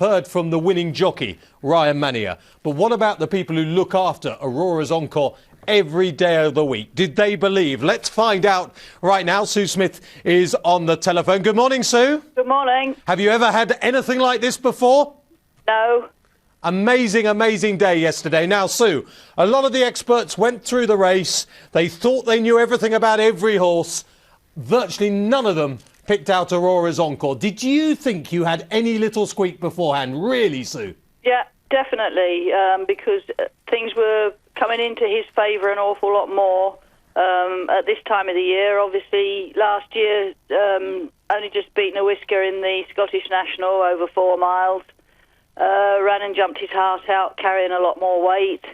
heard from the winning jockey, Ryan Mania. But what about the people who look after Auroras Encore every day of the week? Did they believe? Let's find out right now. Sue Smith is on the telephone. Good morning, Sue. Good morning. Have you ever had anything like this before? No. Amazing, amazing day yesterday. Now, Sue, a lot of the experts went through the race. They thought they knew everything about every horse. Virtually none of them picked out Auroras Encore. Did you think you had any little squeak beforehand? Really, Sue? Yeah, definitely, because things were coming into his favour an awful lot more at this time of the year. Obviously, last year, only just beaten a whisker in the Scottish National over 4 miles. Ran and jumped his heart out, carrying a lot more weight.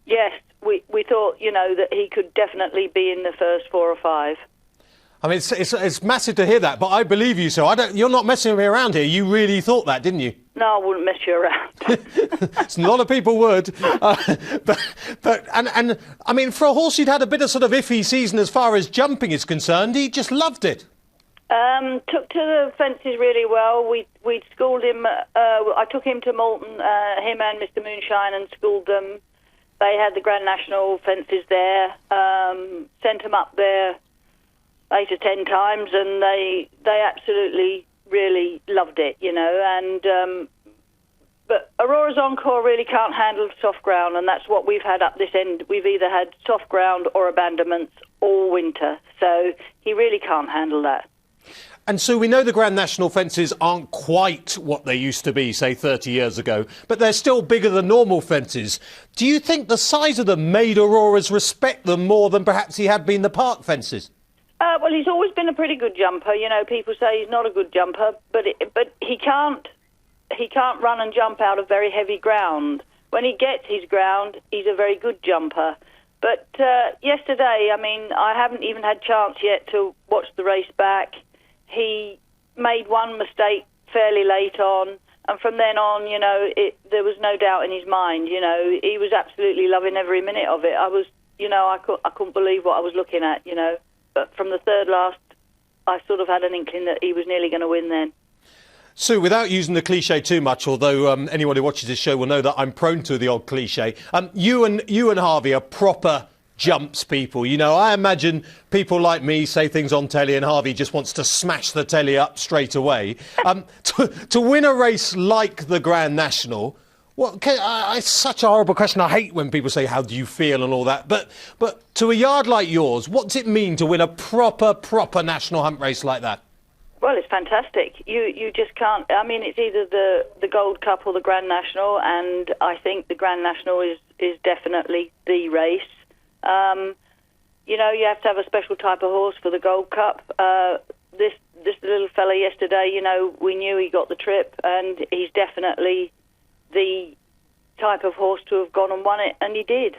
Yes, we thought, that he could definitely be in the first 4 or 5. I mean, it's massive to hear that, but I believe you, Sue. You're not messing me around here. You really thought that, didn't you? No, I wouldn't mess you around. A lot of people would. But I mean, for a horse who'd had a bit of sort of iffy season as far as jumping is concerned, he just loved it. Took to the fences really well. We'd schooled him. I took him to Moulton, him and Mr. Moonshine, and schooled them. They had the Grand National fences there. Sent him up there 8 or 10 times, and they absolutely really loved it, And but Auroras Encore really can't handle soft ground, and that's what we've had up this end. We've either had soft ground or abandonments all winter, so he really can't handle that. And so we know the Grand National fences aren't quite what they used to be, say, 30 years ago, but they're still bigger than normal fences. Do you think the size of them made Auroras respect them more than perhaps he had been the park fences? Well, he's always been a pretty good jumper. People say he's not a good jumper, but he can't run and jump out of very heavy ground. When he gets his ground, he's a very good jumper. But yesterday, I mean, I haven't even had chance yet to watch the race back. He made one mistake fairly late on, and from then on, there was no doubt in his mind. He was absolutely loving every minute of it. I was, I couldn't believe what I was looking at. But from the third last, I sort of had an inkling that he was nearly going to win then. Sue, without using the cliche too much, although anyone who watches this show will know that I'm prone to the odd cliche, you and Harvey are proper jumps people. I imagine people like me say things on telly and Harvey just wants to smash the telly up straight away. To win a race like the Grand National, it's such a horrible question. I hate when people say, how do you feel and all that. But to a yard like yours, what's it mean to win a proper national hunt race like that? Well, it's fantastic. You just can't. I mean, it's either the Gold Cup or the Grand National, and I think the Grand National is definitely the race. You have to have a special type of horse for the Gold Cup. This little fella yesterday, we knew he got the trip, and he's definitely the type of horse to have gone and won it, and he did.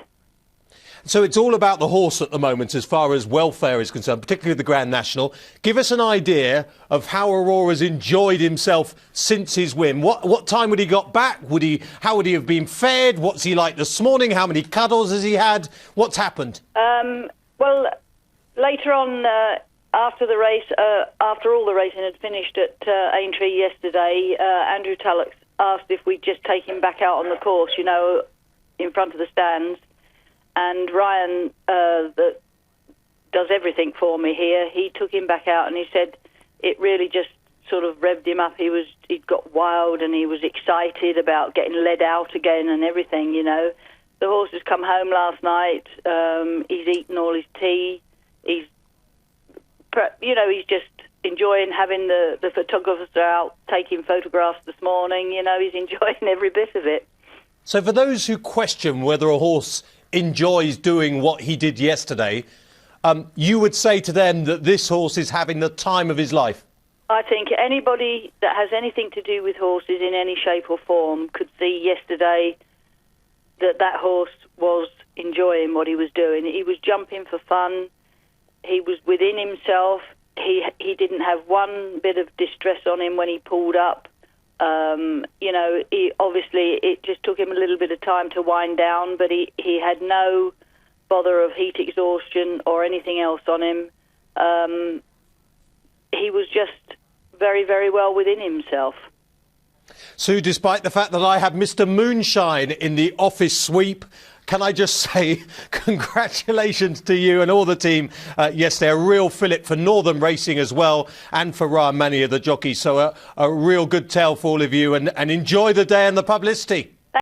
So it's all about the horse at the moment as far as welfare is concerned, particularly the Grand National. Give us an idea of how Aurora's enjoyed himself since his win. What time would he got back? How would he have been fed? What's he like this morning? How many cuddles has he had? What's happened? Well, later on, after the race, after all the racing had finished at Aintree yesterday, Andrew Tulloch asked if we'd just take him back out on the course, in front of the stands. And Ryan, that does everything for me here, he took him back out and he said it really just sort of revved him up. He'd got wild and he was excited about getting led out again and everything, The horse has come home last night. He's eaten all his tea. He's just enjoying having the photographer out taking photographs this morning. He's enjoying every bit of it. So for those who question whether a horse enjoys doing what he did yesterday, you would say to them that this horse is having the time of his life? I think anybody that has anything to do with horses in any shape or form could see yesterday that horse was enjoying what he was doing. He was jumping for fun. He was within himself. He didn't have one bit of distress on him when he pulled up. Obviously it just took him a little bit of time to wind down, but he had no bother of heat exhaustion or anything else on him. He was just very, very well within himself. Sue, despite the fact that I have Mr. Moonshine in the office sweep, can I just say congratulations to you and all the team yesterday. A real fillip for Northern Racing as well, and for Ryan Mania, the jockey. So a real good tale for all of you, and enjoy the day and the publicity.